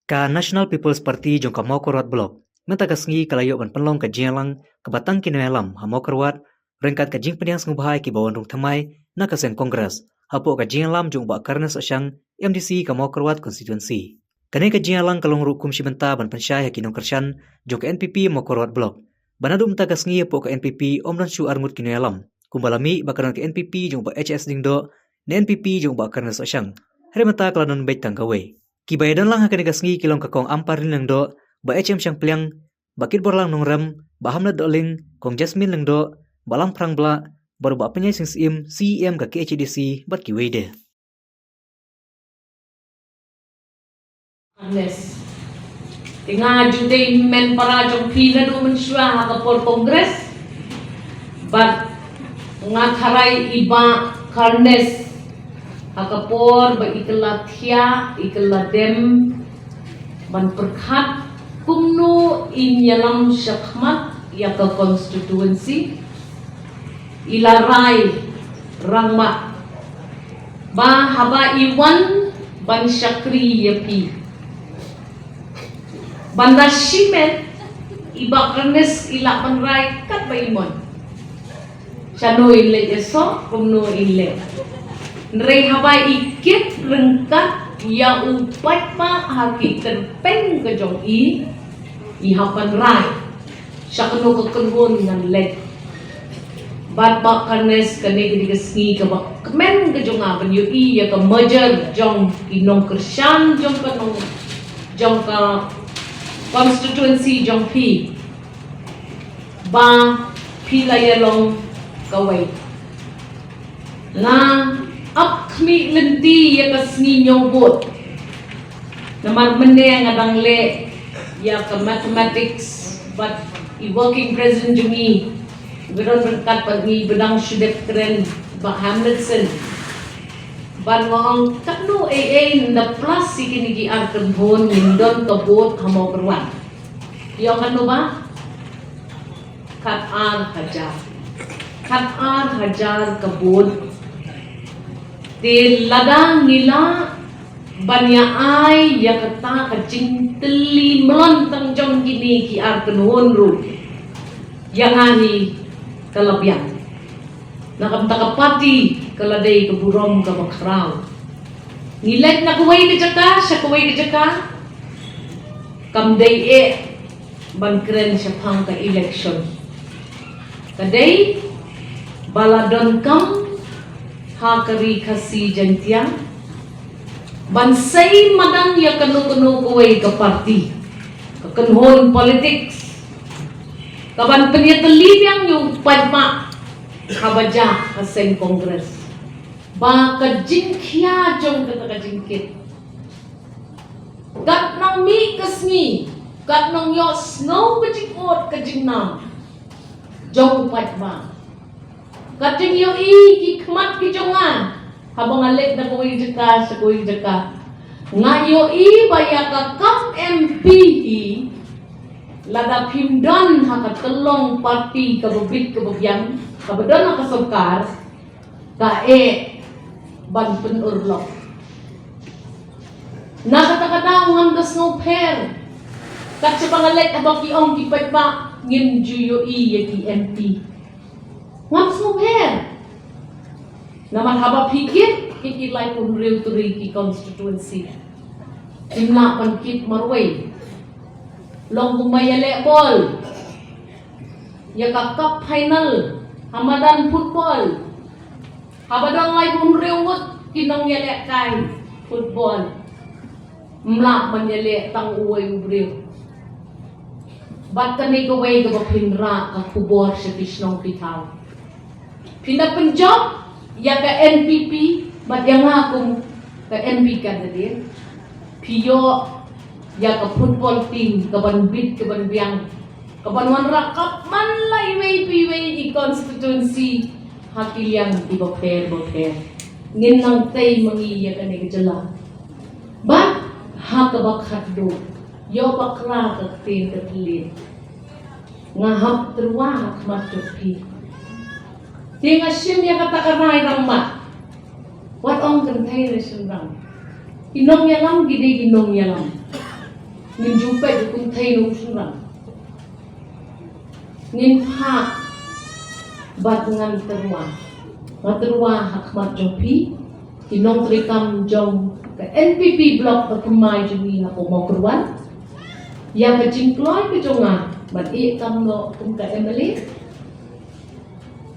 Ka National People's Party jong ka Mawphor blok mentakas ngi kalayo ban penlong ka jelang ka batang kinelam ha Mawphor rengkat ka jing peniang ngubhai Kiba Wan rung thamai na ka sen kongres hapo ka jelang jong ba karnes asyang MDC ka Mawphor constituency kane ka jelang kalong rukum sibenta ban pensyai ha kinong kersyan jong ka NPP Mawphor blok banadu mentakas ngi hapo ka NPP omran syu arngut kinelam kumbalami bakaran ka NPP jong ba HS dingdo ne NPP jong ba karnes asyang remata kalanon bait tangkawe Kiba dan lang hakan ngi kilong kakong Ampareen lang do ba HM siyang pliang bakit borlang nong rem ba hamna doling kong Jasmine lang do balang prang bla baru ba penyai sing CEM ka KHDC bat kiwede Yes. Tinga juday men para jong pina do mensua ha por kongres but nga tharai iba karnes akapor ba ikalathia ikaladem ban perkhat kumno inyalam syakmat ya ka constituency ilarai rangma ba haba iwan ban syakri yapi banda shimet iba karnes ila banrai kat ba imon chano ile eso kumno ile Nrei habai ikit rengkat ya upat ma haki terpeng ke jong i hapan rai syakno ke kenhun ngan led bat bak karnes kane gedi kesngi ke bak kemen ke jong aban yu ya ke merger jong inong kersyan jong kanong jong ka constituency jong pi ba pilayalong kawai na up kami lenti ya kasni nyobot namar mene ngadang le ya ka mathematics but I working president jumi beron berkat pagi bedang syudep keren ba Hamletson ban wong takno na plus sikini gi arkan bon mindon kabot hamo berwan yo kanu ba kat hajar kabot di Lada Ngila banya ai ya kata kacing teli melontang jong gini ki arken honru yang ani kalabian nakam takapati kaladai keburom ke bakrau nilai nak kuwai ke jaka kam dai ban keren syapang ke election kadai baladon kam hakari kasi jantiang bansai madang ya kanu kuwai ke parti ke kenhon politics kaban penyeteli yang yung padma kabaja kaseng kongres ba kajingkia jong kata kajingkit gat nang mi kasni gat nang yo snow kajingot kajingnam jong padma kating yo kikmat kijongan habang alek na kuwi jaka sa kuwi jaka nga yo baya ka kap MP lada pimdan ha telong parti kabubit kabubyang kabadon ka sukar ka ban penurlok nakata ngam das ngoper kat sa pangalek abang kiong kipatpa ngim juyo yaki MP ngam sumher naman haba pikir kikilay pun real turi ki constituency imla pankit marway long kumayale ball ya cup final hamadan football haba dang lay pun rewot kinong yale kay football mla manyale tang uway ubre bat kani kaway ka pinra ka kubor sa pisnong pitaw pinapenjob ya ka NPP bat yang akong ka NP ka na din piyo ya ka football team kaban bit kaban biang kaban wan rakap man layway piway I constituency hakiliang iboker ngin nang tay mangiya ka ni gajala bat hakabak hatdo yo bakra ka tin katlit ngahap terwa hakmat tupi Tinga sim ya kata karai rammat. What on container sim ram. Inong yalam gide inong yalam. ngin jumpa jukun thay nung sunran ngin hak bat ngan terwa hakmat jompi kinong trikam jom ke NPP blok perkemai jumi ako Mawphor yang kecingkloy ke jonga bat kam no kum ka emily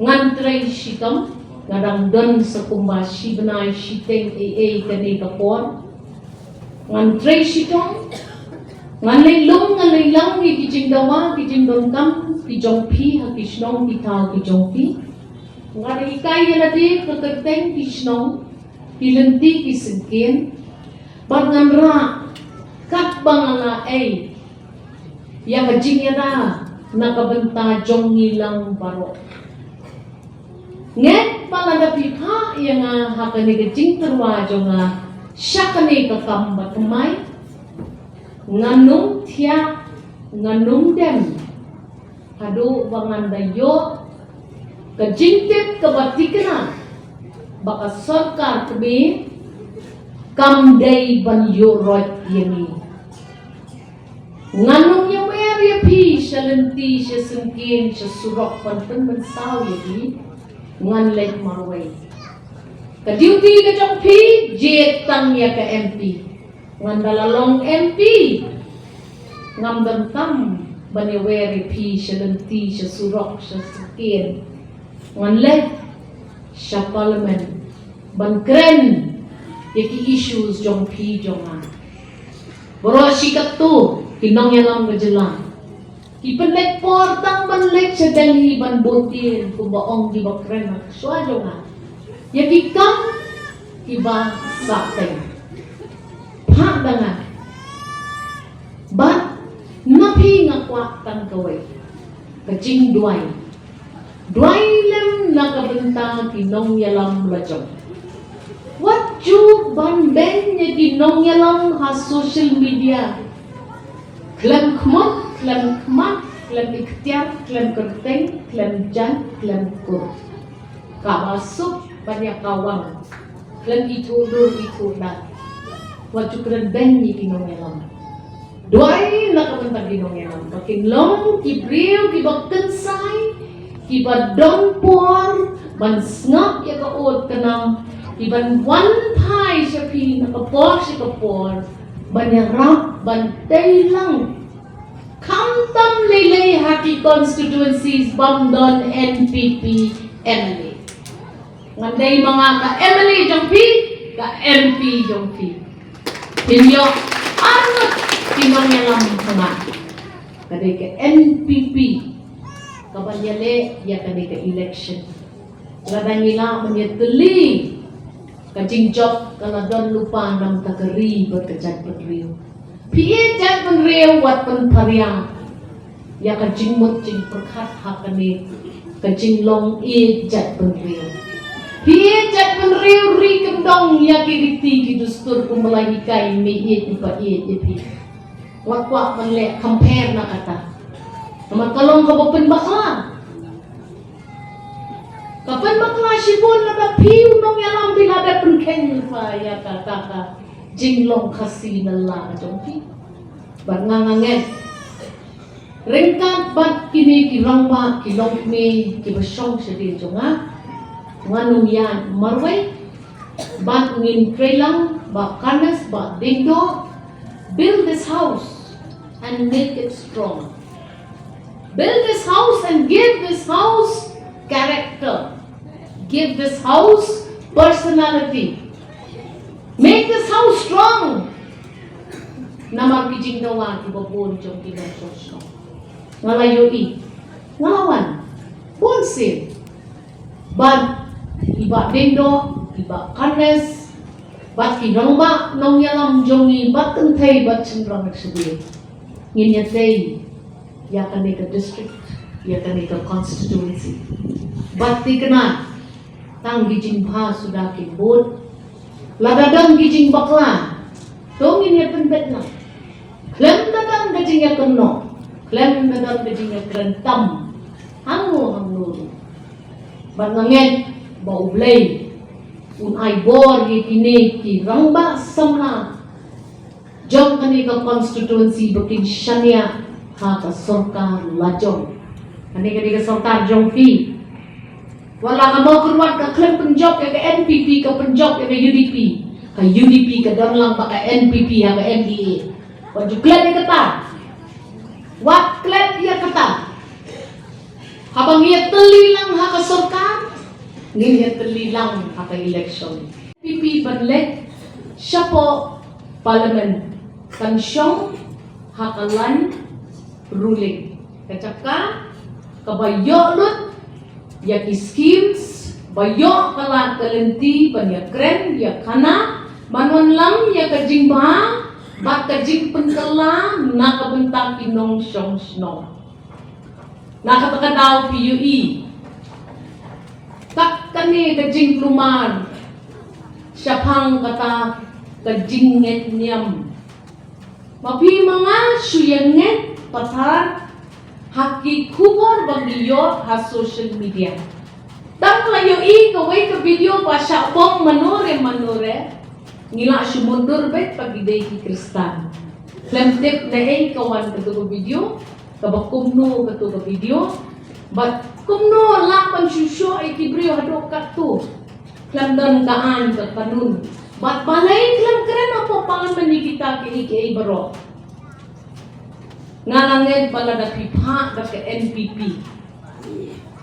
ngan tray shikam ngadang don sekumba shi benai shiteng kani kapon ngan tray shitong ngan lay lang ni kijing dawa kijing don kam kijong pi ha kishnong kitao kijong pi ngan ikay yaladi kakateng kishnong kilenti kisengkin bat ngan ra kat bangala yang kajing yada nakabenta jong ngilang barok nget palada pika yang hakane kajing terwa jonga syakane kakam batumai nganung tia nganung dem hadu bangan dayo kajing tip kebatikana baka sarkar kebe kam day ban yorot yemi nganung yang ya pi shalenti sesengkin sesurok panten bensaw yedi ngan lek marway ka duty ka jong pi jet tang ya ka MP ngan dalalong MP ngam dan tam baneweri pi shalenti sesurok sesengkin ngan lek sa parliament ban kren yaki issues jong pi jonga boro sikat tu kinong yalam kejelang ipenlek portang banlek sa Delhi ban botin kubaong di bakren swajo nga yaki kam iba sakten pak dangan bat napi nga kwaktan kaway kajing duay lem nakabenta kinong yalam lajong what you ban ben ya kinong yalam ha social media klem kmot, klem kmat, klem ikhtiar, klem kerteng, klem jan, klem kur kabasuk banyak kawang klem itu dah wajib keren benyi kinong yalam duai nakabentang kinong yalam pakin long kibriu kibak tensai kiba dompor ban snap ya kaot kanang kiban one pie sapi nakapor si kapor banyak rap bantai lang kamtam lele hati constituencies bamdon NPP MLA nganday mga ka MLA jongpi ka MP jongpi hinyo anot kinonyalam mga kaday ka NPP kabanyale ya kaday ka election Lada Kheiñ menyeteli kajing job kalau don lupa nam takari berkejat beriu. Pie jat beriu wat pen pariang. Ya kajing mut jing perkat hakane kajing long jat beriu. Pie jat beriu ri kendong ya kiriti kidustur kumelahikai me di pa pi. Wat menlek compare na kata. Naman kalong kabapen bakla. Kapan bakla sibon na piu nong yalam bilada penken pa ya kata jinglong kasi nala jongki bangangangen rengkat bat kini kirang ba kilong me kibasong sedih jonga nganung yan marway bat ngin trelang ba kanas ba dingdo build this house and make it strong, build this house and give this house character, give this house personality, make this house strong. Nama kijing dawan iba pun jom tidak sosok ngalayoi ngalawan punsin bad iba dendo iba kanes bat kinong ba nong yalam jongi bat tentay bat cenderang nagsabi nginyatay yakan ka district yakan ka constituency bat tikna tang gijing pa sudah kibut ladadang gijing bakla tongin ya penbet na klem dadang gijing ya kenno klem dadang gijing ya kerentam hangu bat nganget ba ublay un ay bor ye kini ki rangba samna Jom kani ka constituency bakin syania ha ka sorkar lajong. Kani ka sorkar jong fi. Wala ka mau keluar ka klaim penjok ka NPP ka penjok ka UDP. Ka UDP ka dan lang pa ka NPP ha ka NDA. Wajib klaim ya kata. Wat klaim ya kata. Habang ia teli lang ha ka sorkar, ia teli lang ha ka election. NPP banlek siya po parliament kansyong hakalan ruling. Kacaka kabayo lut ya schemes bayo kala kalenti banya kren ya kana manon lam ya kajing ba bat kajing penkala nakabentak kinong syong sno nakatakadaw PUE tak kani kajing lumar syapang kata kajinget niam mapi mga suyanget patar haki kubor bagiyo ha social media tang layo kaway ka video pa siya pong manure ngila sumundur bet pagiday ki kristan lemtip na kawan katugo video kabakumno katugo video but kumno lapan susyo ay kibriyo hadok katu klamdan kaan ka kanun bat balay klam keren apa pangan kita ke baro ngalangin pala da pipa da ke NPP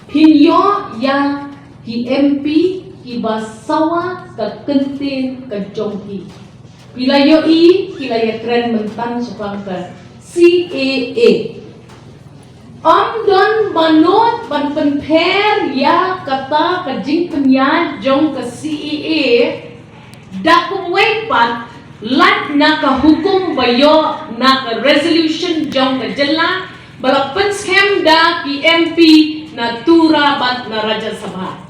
hinyo ya ki MP ki basawa ka kentin ka jongki pilayo kilaya keren mentan supang ka CAA don banot ban penper ya kata kajing penyat jong ke CAA dakumway pat lat na ka hukum bayo na ka resolution jong ka jela balapan scam da ki MP na tura bat na Raja Sabha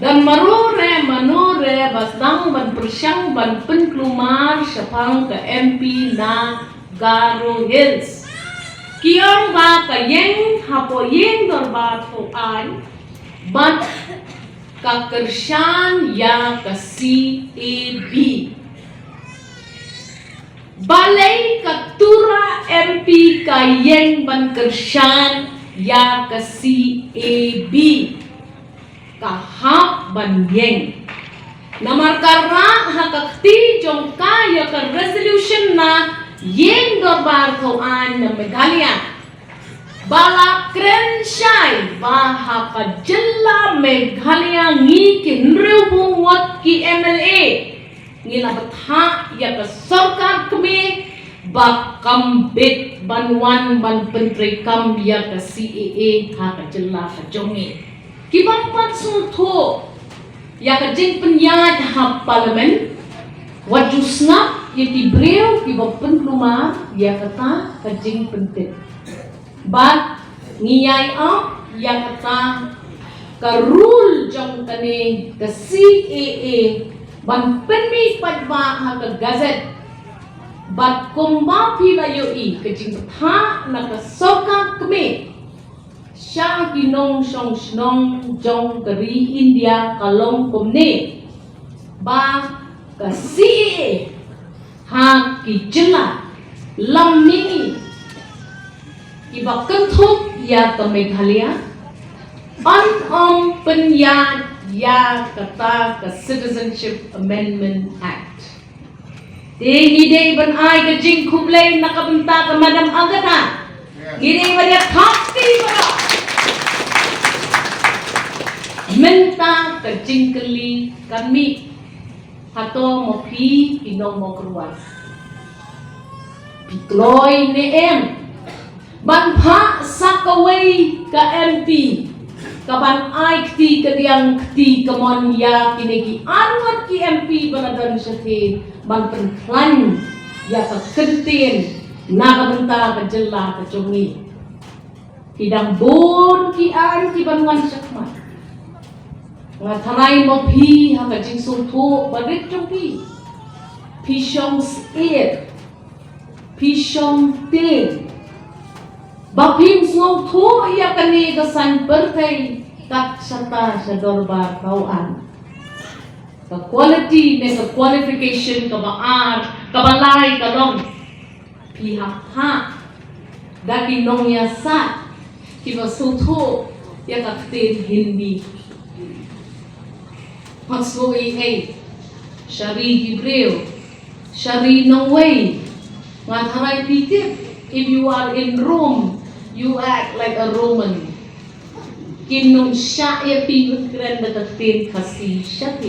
dan manure basang ban persyang ban penklumar syapang ka MP na Garo Hills kiyong ba kayeng hapo yeng dorba to ay bat kakersyan ya ka CAB balay katura MP kayeng ban kersyan ya ka CAB kahap ban yeng namarkara hakakti jong kaya ka resolution na yeng dorbar kauan na Meghalaya bala kren syai baha ka jela Meghalaya ngi kinrew bungwat ki MLA ngila betha ya ka sarkar kami bak kambit banwan ban pentri kam ya ka CAA ha ka jela ka jongi kibang patsulto ya ka jing penyat ha parlimen wajusna yati brew kibang penkluma ya kata ka jing pentit bat ngiyay ya kata ka rule jong kani ka CAA ban penmi padba ha ka gazet bat kumba pilayo kajing tha na ka soka kami siya kinong song snong jong kari India kalong kumne ba ka CAA ha ki jela lam nini iba kentup ya ka Meghalaya penyat ya kata ka Citizenship Amendment Act Ngide ban ay ka jing kublay nakabenta ka madam agad ha ngide ba niya takti ba menta ka jing kali kami hato mo pi kinong mo kruwas pikloy ni banpa sa kaway ka MP kaban ay kti kadiyang kti kamon ya kinigi anwat ki MP baladan siya ti banpenklan ya ka kentin nakabenta ka jela ka jongi hidang bon ki an ki banwan syakma nga tanay mo pi ha ka jing sulto barit jongi pisyong siit pisyong tin Bapim slow to iya kani kasan berkay tak sata sa dorbar kauan. Ka quality ne ka qualification ka baar Kabalay kalong pihak ha daki nong yasa kiba suto ya kapten Hindi maksoi Shari Hebreo Shari Norway Matharay pikir if you are in Rome you act like a Roman kinung siya ya pikir keren na kapten kasi siya